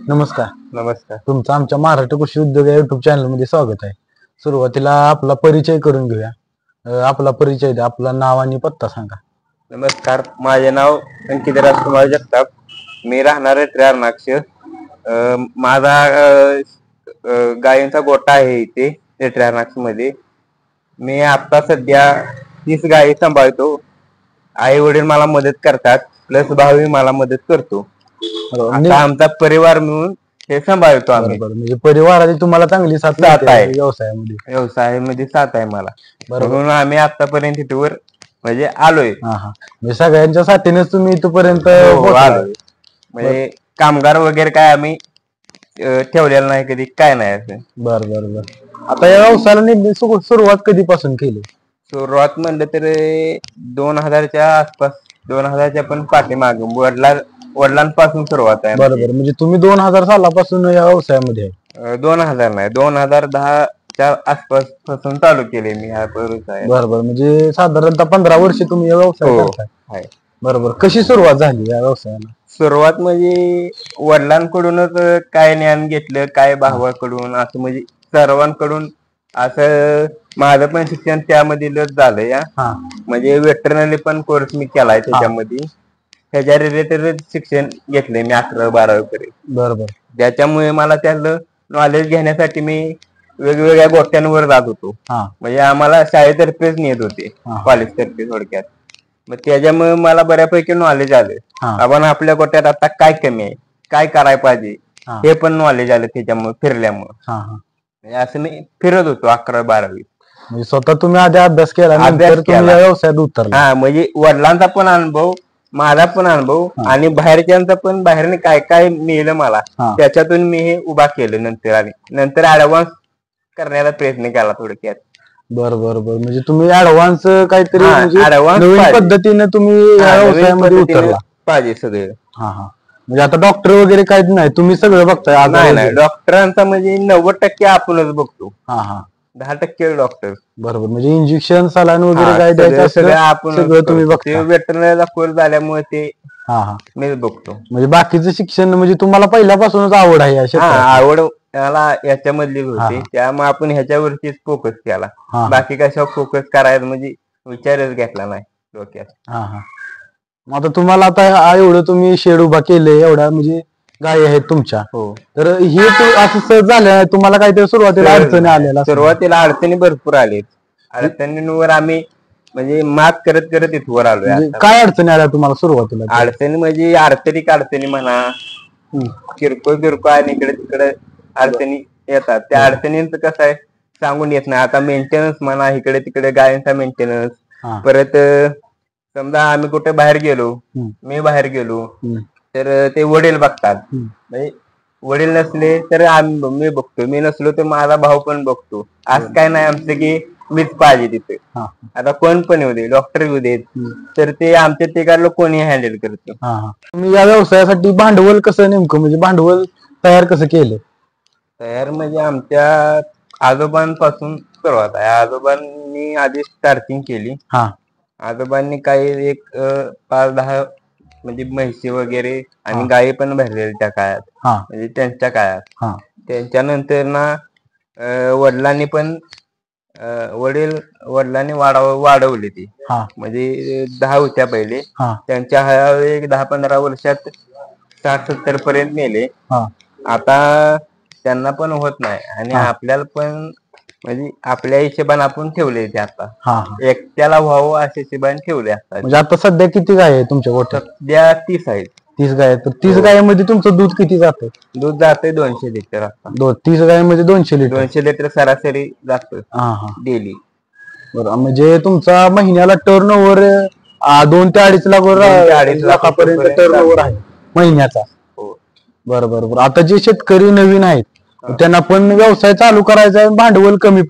नमस्कार. नमस्कार. तुमचं आमच्या महाराष्ट्र कृषी उद्योग या युट्यूब चॅनल मध्ये स्वागत आहे. सुरुवातीला आपला परिचय करून घेऊया. आपला परिचय द्या, आपलं नाव आणि पत्ता सांगा. नमस्कार, माझे नाव अंकित राजकुमार जगताप. मी राहणार रेट्रारनाक्ष. माझा गायींचा गोठा आहे इथे रेट्रारनाक्ष मध्ये. मी आता सध्या 30 गायी सांभाळतो. आई वडील मला मदत करतात, प्लस भाऊ मला मदत करतो. आता आमचा परिवार मिळून हे सांभाळतो आम्ही. म्हणजे परिवाराची तुम्हाला चांगली साथ आहे व्यवसायामध्ये साथ आहे मला, म्हणून आम्ही आतापर्यंत इथवर म्हणजे आलोय. म्हणजे सगळ्यांच्या साथीनेच तुम्ही इथपर्यंत आलोय. म्हणजे कामगार वगैरे काय आम्ही ठेवलेलं नाही कधी, काय नाही असं. बर. आता या व्यवसायाला सुरुवात कधीपासून केली? सुरुवात म्हणलं तर 2000च्या आसपास, 2000च्या पण पाठीमाग वडिलांपासून सुरुवात आहे. बरोबर. म्हणजे तुम्ही 2000 सालापासून या व्यवसायामध्ये आहे? 2000 नाही, 2010च्या आसपास पासून चालू केले मी हा व्यवसाय. बरोबर. म्हणजे साधारणतः 15 वर्ष तुम्ही या व्यवसाय करताय. बरोबर. कशी सुरुवात झाली या व्यवसायाला? सुरुवात म्हणजे वडिलांकडूनच काय ज्ञान घेतलं, काय भावाकडून, असं म्हणजे सर्वांकडून असं. माझं पण शिक्षण त्यामधीलच झालं या. म्हणजे वेटरनरी पण कोर्स मी केलाय त्याच्यामध्ये. त्याच्या रिलेटेड शिक्षण घेतलंय मी 11-12 पर्यंत. बरोबर. त्याच्यामुळे मला त्यातलं नॉलेज घेण्यासाठी मी वेगवेगळ्या गोष्टींवर जात होतो. म्हणजे आम्हाला शाळेतर्फेच नेत होते, कॉलेज तर्फे थोडक्यात. मग त्याच्यामुळे मला बऱ्यापैकी नॉलेज आलं. आपण आपल्या गोट्यात आता काय कमी आहे, काय करायला पाहिजे, हे पण नॉलेज आलं त्याच्यामुळे, फिरल्यामुळे. असं मी फिरत होतो 11-12. म्हणजे स्वतः तुम्ही आधी अभ्यास केला, व्यवसायात उतरला. म्हणजे वडिलांचा पण अनुभव, माझा पण अनुभव, आणि बाहेरच्यांचा पण, बाहेरने काय काय मिळलं मला, त्याच्यातून मी हे उभा केलं. नंतर ऍडव्हान्स करण्याचा प्रयत्न केला थोडक्यात. बरोबर. म्हणजे तुम्ही ऍडव्हान्स काहीतरी नवीन पद्धतीने तुम्ही व्यवसायामध्ये उतरला पाहिजे सगळे. म्हणजे आता डॉक्टर वगैरे काहीच नाही, तुम्ही सगळं बघताय? नाही, डॉक्टरांचा म्हणजे 90% आपणच बघतो, 10% डॉक्टर. बरोबर. म्हणजे इंजेक्शन, सलाईन वगैरे काय द्यायचं सगळं आपण तुम्ही बघता. वेटरनरीला कोर्स झाल्यामुळे ते मीच बघतो. म्हणजे बाकीचं शिक्षण म्हणजे तुम्हाला पहिल्यापासूनच आवड आहे? आवड मला याच्यामधली होती, त्यामुळे आपण ह्याच्यावरतीच फोकस केला. बाकी कशावर फोकस करायचं म्हणजे विचारच घेतला नाही डोक्यात. आता तुम्हाला आता एवढं तुम्ही शेड उभा केले, एवढ्या म्हणजे गायी आहेत तुमच्या, तर हे असं सहज झालं? तुम्हाला काहीतरी सुरुवातीला अडचणी आलेल्या? सुरुवातीला अडचणी भरपूर आलेत. अडचणींवर आम्ही म्हणजे मात करत करत इथवर आलोय. काय अडचणी आल्या तुम्हाला सुरुवातीला? अडचणी म्हणजे आर्थिक अडचणी म्हणा, किरकोळ आणि इकडे तिकडे अडचणी येतात. त्या अडचणींचं कसं आहे सांगून येत नाही. आता मेंटेनन्स म्हणा, इकडे तिकडे गायांचा मेंटेनन्स, परत समजा आम्ही कुठे बाहेर गेलो, मी बाहेर गेलो तर ते वडील बघतात. म्हणजे वडील नसले तर मी बघतो, मी नसलो तर माझा भाऊ पण बघतो. असं काय नाही आमचं की मीच पाहिजे तिथे. आता कोण पण येऊ दे, डॉक्टर येऊ देत, तर ते आमच्या तिकडलं कोणी हँडल करतो. तुम्ही या व्यवसायासाठी भांडवल कसं नेमकं, म्हणजे भांडवल तयार कसं केलं? तयार म्हणजे आमच्या आजोबांपासून सुरुवात आहे. आजोबांनी आधी स्टार्टिंग केली. आजोबांनी काही एक 5-10 म्हणजे म्हैशी वगैरे आणि गायी पण भरलेल्या त्या काळात, म्हणजे त्यांच्या काळात. त्यांच्यानंतर ना वडिलांनी पण वडिलांनी वाढवली ती. म्हणजे 10 होत्या पहिले, त्यांच्या एक 10-15 वर्षात 60-70 पर्यंत नेले. आता त्यांना पण होत नाही आणि आपल्याला पण म्हणजे आपल्या हिशेबाने आपण ठेवले ते. आता एकट्याला व्हावं अशा हिशेबाने ठेवले असतात. म्हणजे आता सध्या किती गाय आहे तुमच्या गोठ्यात? सध्या 30 आहेत. 30 गाय. तर 30 गायीमध्ये तुमचं दूध किती जातं? दूध जाते 200 लिटर. 30 गायीमध्ये 200 लिटर? 200 लिटर सरासरी जातं डेली. बरं. म्हणजे तुमचा महिन्याला टर्नओव्हर 2 ते 2.5 लाखापर्यंत टर्नओव्हर आहे महिन्याचा? बरोबर. आता जे शेतकरी नवीन आहेत त्यांना पण व्यवसाय चालू करायचा आहे, भांडवल कमी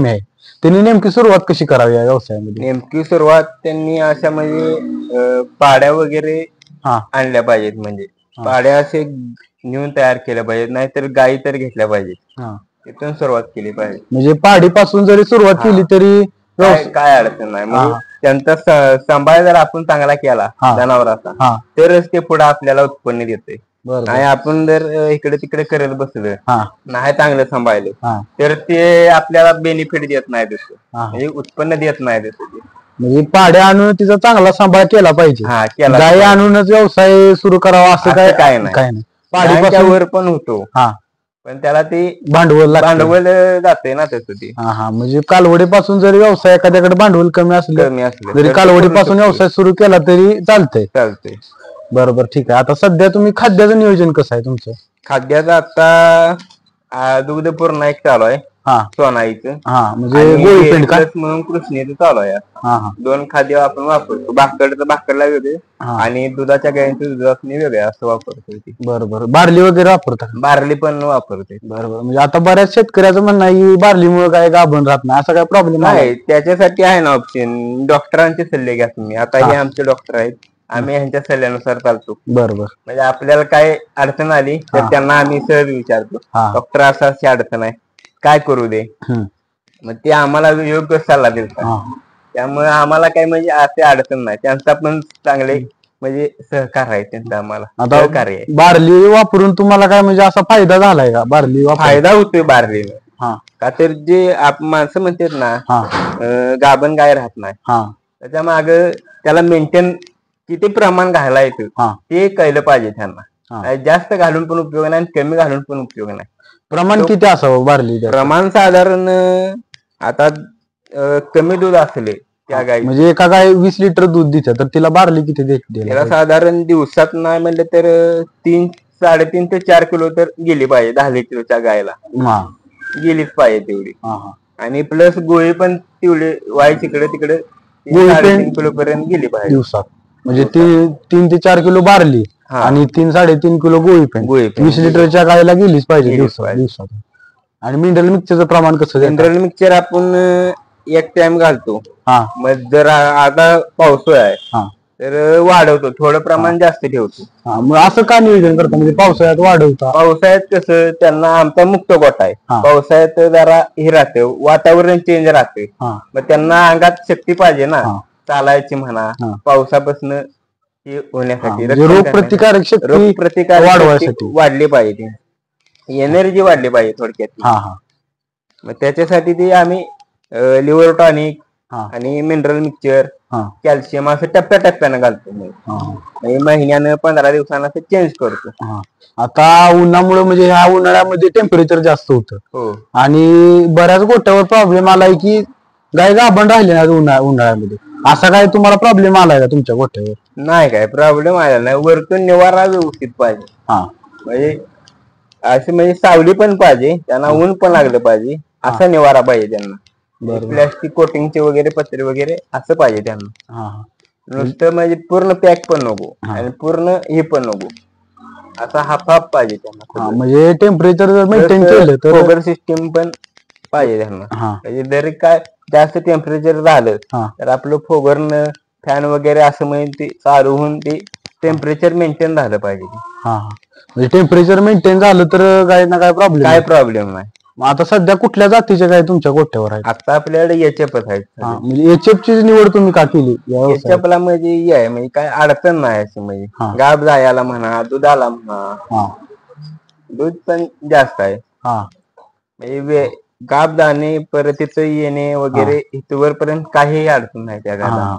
आहे, त्यांनी नेमकी सुरुवात कशी करावी या व्यवसायामध्ये? नेमकी सुरुवात त्यांनी अशा म्हणजे पाड्या वगैरे आणल्या पाहिजेत. म्हणजे पाड्या असे नेऊन तयार केल्या पाहिजेत, नाहीतर गायी तर घेतल्या पाहिजेत. तिथून सुरुवात केली पाहिजे. म्हणजे पाडीपासून जरी सुरुवात केली तरी काय अडचण नाही. म्हणजे त्यांचा सांभाळ जर आपण चांगला केला जनावरांचा, तरच ते पुढे आपल्याला उत्पन्न देते. बरोबर. आणि आपण जर इकडे तिकडे करत बसलं हा नाही चांगलं सांभाळलं हा तर ते आपल्याला बेनिफिट देत नाही तसं हा. म्हणजे उत्पन्न देत नाही तसं ते. म्हणजे पाड्या आणून तिचा चांगला सांभाळ केला पाहिजे. हा केला गाय पाहिजे. आणूनच व्यवसाय सुरू करावा असं असं काय काय नाही. काय नाही. गायीच्या पाडीपासून वर पण होतो हा पण त्याला ते भांडवल लागतं. भांडवल जाते ना तसं ते हा हा. म्हणजे कालवडीपासून जरी व्यवसाय एखाद्याकडे भांडवल कमी असलं कमी असलं जरी तर ते कालवडीपासून करू शकतो. व्यवसाय सुरू केला तरी चालतंय. चालतंय. बरोबर ठीक आहे. आता सध्या तुम्ही खाद्याचं नियोजन कसं आहे तुमचं? खाद्याचं आता दुग्ध पूर्ण एक चालू आहे हा सोनाईचं हा. म्हणजे आणि गोळी डेअरी पेंड का? प्लस म्हणून कृष्णेचं चालू आहे. हा हा दोन खाद्य आपण वापरतो. भाकरला वेगळे हा. आणि दुधाच्या गायींचं दुधासनी वेगळे असं वापरतो ती. बरोबर. बार्ली वगैरे वापरता का? बारली पण वापरते. बरोबर. म्हणजे आता बऱ्याच शेतकऱ्याचं म्हणणं आहे की बार्लीमुळे काय गाभण राहत नाही, असा काय प्रॉब्लेम नाही त्याच्यासाठी आहे ना ऑप्शन. डॉक्टरांचे सल्ले घ्या तुम्ही. आता हे आमचे डॉक्टर आहेत आम्ही ह्यांच्या सल्ल्यानुसार चालतो. बरोबर. म्हणजे आपल्याला काय अडचण आली तर हा. त्यांना आम्ही सहज विचारतो हा. डॉक्टर असं अशी अडचण आहे काय करू दे हम्म. मग ते आम्हाला योग्य सल्ला देतात. हा. त्यामुळे आम्हाला काही म्हणजे असे अडचण नाही. त्यांचा पण चांगले म्हणजे सहकार आहे त्यांचा आम्हाला आता सहकार्य आहे. बार्ली वापरून तुम्हाला काय म्हणजे असा फायदा झालाय का बार्ली वापरून? फायदा होतोय बारलीनं. हा का तर जे माणसं म्हणतात ना हा गाभण गाय राहत नाही हा त्याच्या माग त्याला मेंटेन किती प्रमाण घालायला येतं हा ते कळलं पाहिजे त्यांना. हा. जास्त घालून पण उपयोग नाही आणि कमी घालून पण उपयोग नाही. प्रमाण किती असावं बार्ली त्याचं? प्रमाण साधारण आता कमी दूध असले त्या गाई म्हणजे एका गाय 20 लिटर दूध देते तर तिला बार्ली किती देते? त्याला साधारण दिवसात नाही म्हणलं तर 3-3.5 ते 4 किलो तर गेली पाहिजे 10 लिटरच्या गायला हा गेलीच पाहिजे तेवढी. हा हा. आणि प्लस गोळी पण तेवढी वाईच इकडे तिकडे गोळी 3-3.5 किलो पर्यंत गेली पाहिजे दिवसात. म्हणजे 3 ते 4 किलो बार्ली हा. आणि 3-3.5 किलो गोळी पेंड गोळी पेंड 20 लिटरच्या गायला गेलीच पाहिजे गेलीच पाहिजे. दिवसात. आणि मिनरल मिक्सरचं प्रमाण कसं देता? मिनरल मिक्सचर आपण एक टाइम घालतो. हा मग जर आता पावसाळा आहे हा तर वाढवतो थोडं प्रमाण जास्त ठेवतो. हा. मग असं का नियोजन करता म्हणजे पावसाळ्यात वाढवता? पावसाळ्यात कसं त्यांना आमचा मुक्त गोठा आहे. हा. पावसाळ्यात जरा हे राहते वातावरण चेंज राहते हा मग त्यांना अंगात शक्ती पाहिजे ना हा. चालायची म्हणा हा. पावसापासून हे होण्यासाठी म्हणजे रोग प्रतिकारक शक्ती रोगप्रतिकारक वाढवायसाठी. शक्ती वाढली पाहिजे एनर्जी वाढली पाहिजे थोडक्यात. हा हा मग त्याच्यासाठी ते आम्ही लिव्हर टॉनिक हा आणि मिनरल मिक्सचर हा कॅल्शियम असं टप्प्याटप्प्यानं घालतो. मग हा म्हणजे महिन्यानं 15 दिवसानं असं चेंज करतो. हा. आता उन्हामुळे म्हणजे ह्या उन्हाळ्यामध्ये टेम्परेचर जास्त होतं हो आणि बऱ्याच गोट्यावर प्रॉब्लेम आलाय की गाय गाभण राहिले ना उन्हाळ्यामध्ये. असा काय तुम्हाला प्रॉब्लेम आलाय का तुमच्या गोट्यावर? नाही काय प्रॉब्लेम आला नाही. वरतून निवारा व्यवस्थित पाहिजे हा म्हणजे असे म्हणजे सावली पण पाहिजे त्यांना ऊन पण लागलं पाहिजे असा निवारा पाहिजे त्यांना. बरोबर. प्लॅस्टिक कोटिंगचे वगैरे पत्रे वगैरे असं पाहिजे त्यांना. हा हा नुसतं म्हणजे पूर्ण पॅक पण नको हा. आणि पूर्ण हे पण नको असा हाफ हाफ पाहिजे त्यांना. हा. म्हणजे टेम्परेचर जर मेंटेन केलं तर फोगर सिस्टीम पण पाहिजे त्यांना. हा म्हणजे जरी काय जास्त टेम्परेचर झालं हा तर आपलं फोगरनं फॅन वगैरे असं म्हणजे ते चालू होऊन ते टेम्परेचर मेंटेन झालं पाहिजे. हा हा. म्हणजे टेम्परेचर मेंटेन झालं तर गायना काय प्रॉब्लेम काय प्रॉब्लेम नाही. मग आता सध्या कुठल्या जातीच्या गाय तुमच्या गोठ्यावर आहेत? आता आपल्याकडे एचएफच आहेत. हा. म्हणजे एचएफ ची निवड तुम्ही का केली या व्यवसायात? एचएफला म्हणजे हे आहे म्हणजे काय अडचण नाही अशी म्हणजे हा. गाब जायला म्हणा दुधाला म्हणा हा दूध पण जास्त आहे. हा म्हणजे गाब जाणे परत तिथं येणे वगैरे इथवर पर्यंत काहीही अडचण नाही त्या गायला. हा.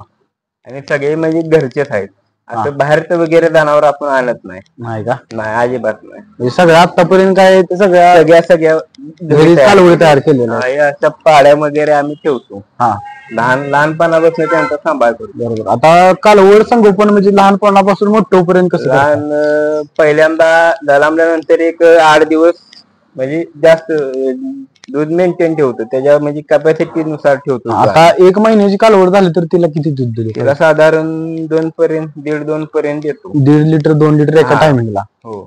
आणि सगळे म्हणजे घरचेच आहेत हा. असं बाहेरचं वगैरे जनावर आपण आणत नाही. नाही का? नाही अजिबात नाही. म्हणजे सगळं आतापर्यंत काय ते सगळ्या सगळ्या घरी कालवडी तयार केलेल्या आहेत. अशा पाड्या वगैरे आम्ही ठेवतो. हा लहानपणापासून त्यांचा सांभाळ करतो. बरोबर. आता कालवड संगोपन म्हणजे लहानपणापासून मोठ्यापर्यंत कसं करता? लहान पहिल्यांदा जन्मल्यानंतर एक 8 दिवस म्हणजे जास्त दूध मेंटेन ठेवतो त्याच्या म्हणजे कॅपॅसिटी नुसार ठेवतो. आता 1 महिन्याची कालवड झाली तर तिला किती दूध दिले? तिला साधारण 2 पर्यंत 1.5-2 पर्यंत येतो. 1.5 लिटर 2 लिटर एका हा. टायमिंगला. हो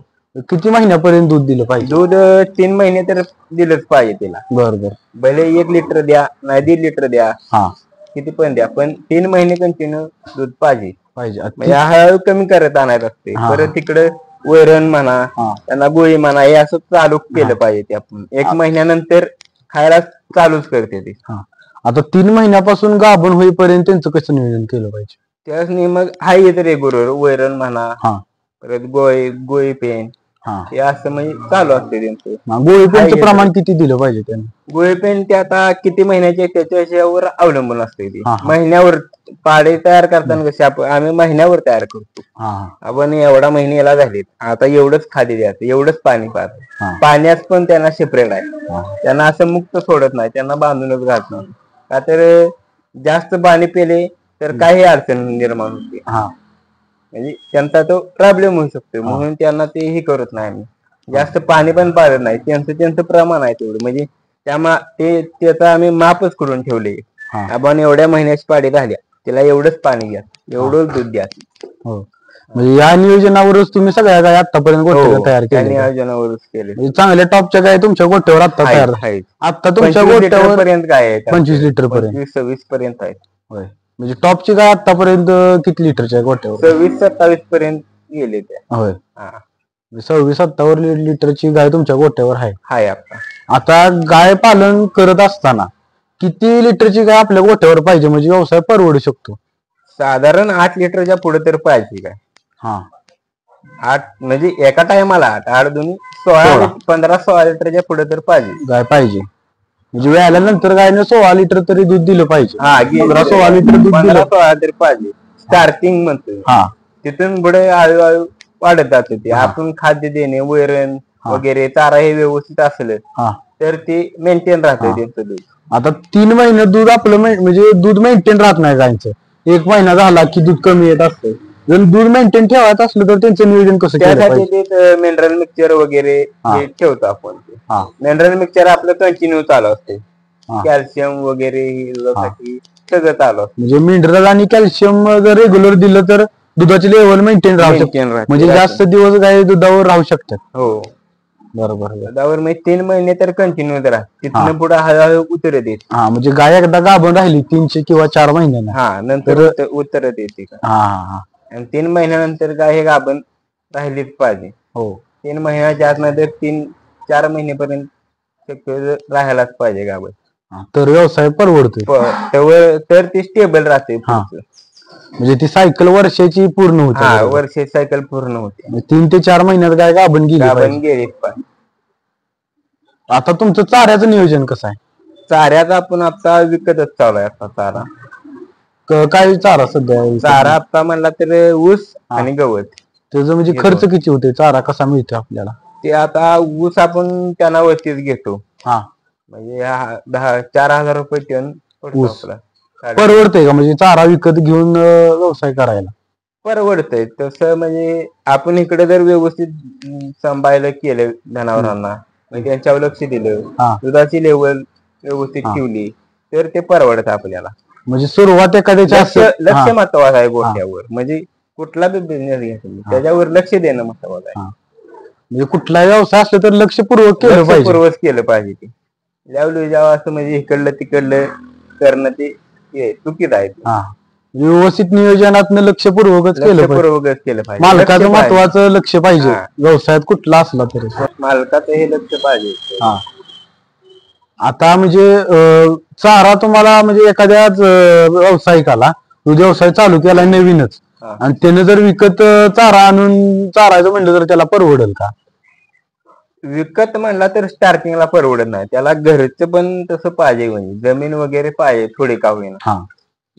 किती महिन्यापर्यंत दूध दिलं पाहिजे? दूध 3 महिने तर दिलंच पाहिजे तिला. बरोबर. भले 1 लिटर द्या नाही 1.5 लिटर द्या हा किती पण द्या पण 3 महिने कंटिन्यू दूध पाहिजे. पाहिजे. म्हणजे हळूहळू कमी करत आणायला लागते. हा. परत तिकडे वैरण म्हणा हा. त्यांना गोळी म्हणा हे असं चालू केलं पाहिजे ते आपण 1 महिन्यानंतर खायला चालूच करते ते. हा. आता 3 महिन्यापासून गाभण होईपर्यंत त्यांचं कसं नियोजन केलं पाहिजे? त्यासनी मग हाय येत रेग्युलर वैरण म्हणा हा परत गोळी पेन हे असं म्हणजे चालू असते त्यांचं. गोळी पेनचं प्रमाण किती दिलं पाहिजे त्यांनी? गोळी पेन ते आता किती महिन्याचे त्याच्यावर अवलंबून असते ते. हा. महिन्यावर पाडे तयार करताना कसे आम्ही महिन्यावर तयार करतो. आपण एवढा महिन्याला झाले आता एवढंच खाली द्यायचं, एवढंच पाणी पाहत. पाण्यात पण त्यांना सेपरेट आहे. त्यांना असं मुक्त सोडत नाही, त्यांना बांधूनच घालत. का तर जास्त पाणी पेले तर काही अडचण निर्माण होते, म्हणजे त्यांचा तो प्रॉब्लेम होऊ शकतो. म्हणून त्यांना ते हे करत नाही आम्ही. जास्त पाणी पण पाजत नाही, त्यांचं प्रमाण आहे तेवढं. म्हणजे त्याचं आम्ही मापच करून ठेवले. आपण एवढ्या महिन्याची पाडी झाल्या त्याला एवढंच पाणी घ्या, एवढंच दूध द्या. म्हणजे या नियोजनावरच तुम्ही सगळ्या गाय आतापर्यंत गोठ्यावर तयार केल्या? नियोजनावरच केले. चांगल्या टॉपच्या गाय तुमच्या गोठ्यावर आता तयार आहेत? आता तुमच्या गोठ्यावर पर्यंत गाय आहेत, 25 लिटर पर्यंत, 26 पर्यंत आहेत. म्हणजे टॉपची गाय आतापर्यंत किती लिटरच्या गोठ्यावर? 26-27 पर्यंत गेले त्या. होय, 26-27 लिटरची गाय तुमच्या गोठ्यावर आहे. आता गाय पालन करत असताना किती लिटरची गाय आपल्या गोठ्यावर पाहिजे म्हणजे व्यवसाय परवडू शकतो? साधारण 8 लिटरच्या पुढे तर पाहिजे काय. 8 म्हणजे एका टायमाला 8 दोन्ही 15-16 लिटरच्या पुढे तर पाहिजे गाय पाहिजे. म्हणजे वेळाल्यानंतर गायनं 16 लिटर तरी दूध दिलं पाहिजे. 15-16 लिटर दूध 15-16 तरी पाहिजे स्टार्टिंग म्हणतो. तिथून पुढे हळूहळू वाढत जाते ते. आपण खाद्य देणे, वैरण वगैरे चारा हे व्यवस्थित असलं तर ते मेंटेन राहतं त्यांचं दूध. आता 3 महिने दूध आपलं म्हणजे दूध मेंटेन राहत नाही गायचं. 1 महिना झाला की दूध कमी येत असतं. जर दूध मेंटेन ठेवायचं असलं तर त्यांचं नियोजन कसं केलं पाहिजे? त्यासाठी मिनरल मिक्सचर वगैरे ठेवतो आपण. मिनरल मिक्सचर आपलं कंटिन्यू चालू असते. कॅल्शियम वगैरे सगळं चालू असतं. म्हणजे मिनरल आणि कॅल्शियम जर रेग्युलर दिलं तर दुधाची लेवल मेंटेन राहू शकते, म्हणजे जास्त दिवस गाय दुधावर राहू शकतात. हो बरोबर. दुधावर म्हणजे 3 महिने तर कंटिन्यू राहत, तिथनं पुढे हळूहळू उतरत येते. म्हणजे गाय एकदा गाभण राहिली 3 किंवा 4 महिन्यांना नंतर उतरत येते. आणि 3 महिन्यानंतर गाय हे गाभण राहिलीच पाहिजे. 3 महिन्याच्या आतमध्ये 3-4 महिनेपर्यंत शक्यतो राहायलाच पाहिजे गाभण, तर व्यवसाय परवडतो. तर ती स्टेबल राहते. म्हणजे ती सायकल वर्षाची पूर्ण होते. वर्षाची सायकल पूर्ण होते. 3 ते 4 महिन्यात गाय गाभण गेली. आता तुमचं चाऱ्याचं नियोजन कसं आहे? चाऱ्याचा आपण आता विकतच चालू आहे. आता चारा काय चारा सध्या? चारा आता म्हणला तर ऊस आणि गवत. त्याचं म्हणजे खर्च किती होते? चारा कसा मिळतो आपल्याला? ते आता ऊस आपण त्यांना वरतीच घेतो, म्हणजे 4,000 रुपये टन ऊस. परवडतंय का म्हणजे चारा विकत घेऊन व्यवसाय करायला? परवडतंय तसं. म्हणजे आपण इकडे जर व्यवस्थित सांभाळलं केलं जनावरांना, म्हणजे त्यांच्यावर लक्ष दिलं, दुधाची लेवल व्यवस्थित ठेवली तर ते परवडत आपल्याला. म्हणजे सुरुवात एखाद्याच्या लक्ष महत्वाचं आहे गोठ्यावर. म्हणजे कुठला बी बिझनेस घ्यायचा त्याच्यावर लक्ष देणं महत्वाचं आहे. म्हणजे कुठला व्यवसाय असला तर लक्षपूर्वक केलं पाहिजे. ते जेव्हा असं म्हणजे इकडलं तिकडलं करणं ते चुकीचं आहे. व्यवस्थित नियोजनात लक्षपूर्वकच केलं पाहिजे. मालकाचं महत्वाचं लक्ष पाहिजे व्यवसायात कुठला असला तरी. मालकाचं हे लक्ष पाहिजे. आता म्हणजे चारा तुम्हाला म्हणजे एखाद्या व्यावसायिकाला व्यवसाय चालू केला नवीनच आणि त्याने जर विकत चारा आणून चारायचं म्हणलं तर त्याला परवडेल का? विकत म्हणला तर स्टार्टिंगला परवडत नाही. त्याला घरचं पण तसं पाहिजे, म्हणजे जमीन वगैरे पाहिजे थोडी का होईना.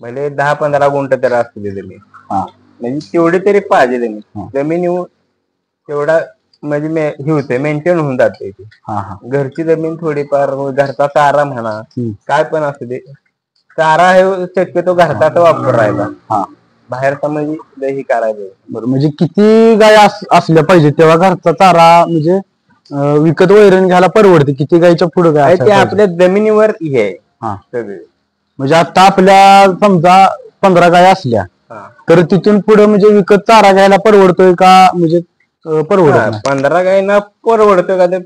म्हणजे 10-15 गुंठ तर असते जमीन, म्हणजे तेवढी तरी पाहिजे जमीन. जमीन तेवढा म्हणजे हे होते, मेंटेन होऊन जाते. घरची जमीन थोडीफार, घरचा चारा म्हणा काय पण असू दे, चारा हे शक्यतो घरचा वापरायचा, बाहेरचा म्हणजे हे करायचं. बरं, म्हणजे किती गाय असल्या पाहिजे तेव्हा घरचा चारा म्हणजे विकत वैरण घ्यायला परवडते? किती गायच्या पुढे गाय? ते आपल्या जमिनीवर हे सगळे. म्हणजे आता आपल्या समजा 15 गाय असल्या तर तिथून पुढे म्हणजे विकत चारा घ्यायला परवडतोय का? म्हणजे परवडत 15 गायींना परवडतो का? ते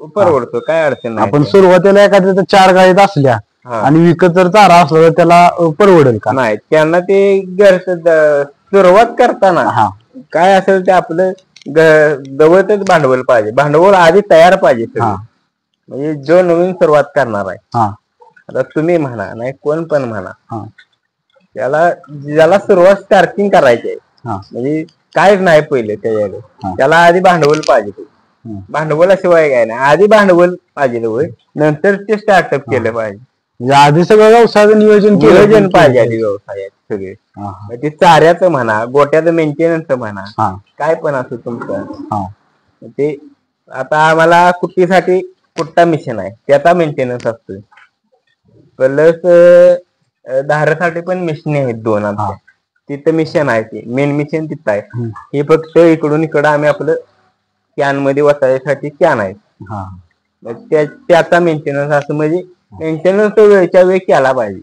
परवडतो, काय अडचण नाही. आपण सुरुवातीला एखाद्या 4 गायीत असल्या आणि विकत जर चारा असला तर त्याला परवडेल का? नाही, त्यांना ते सुरुवात करताना काय असेल ते आपलं गवतच भांडवल पाहिजे. भांडवल आधी तयार पाहिजे. म्हणजे जो नवीन सुरुवात करणार आहे, आता तुम्ही म्हणा नाही कोण पण म्हणा, ज्याला सुरुवात स्टार्टिंग करायची आहे, म्हणजे काहीच नाही पहिले त्याच्याकडे. हा. त्याला आधी भांडवल पाहिजे. भांडवलाशिवाय काय नाही, आधी भांडवल पाहिजे होय, नंतर ते स्टार्टअप केलं पाहिजे. म्हणजे आधी सगळं व्यवसायाचं नियोजन नियोजन पाहिजे आधी व्यवसायात सगळे. हा, मग ते चाऱ्याचं म्हणा, गोट्याचं मेंटेनन्स म्हणा, हा, काय पण असो तुमचं. हा. ते आता आम्हाला कुट्टीसाठी कुट्टा मिशन आहे, त्याचा मेंटेनन्स असतोय. प्लस धारासाठी पण मिशन आहेत 2 आमच्या. तिथं मिशन आहे, ते मेन मिशन तिथं आहे. हे फक्त इकडून इकडं आम्ही आपलं कॅन मध्ये वतायसाठी कॅन आहे. हा. त्याचा मेंटेनन्स असं म्हणजे मेंटेनन्स वेळच्या वेळी केला पाहिजे.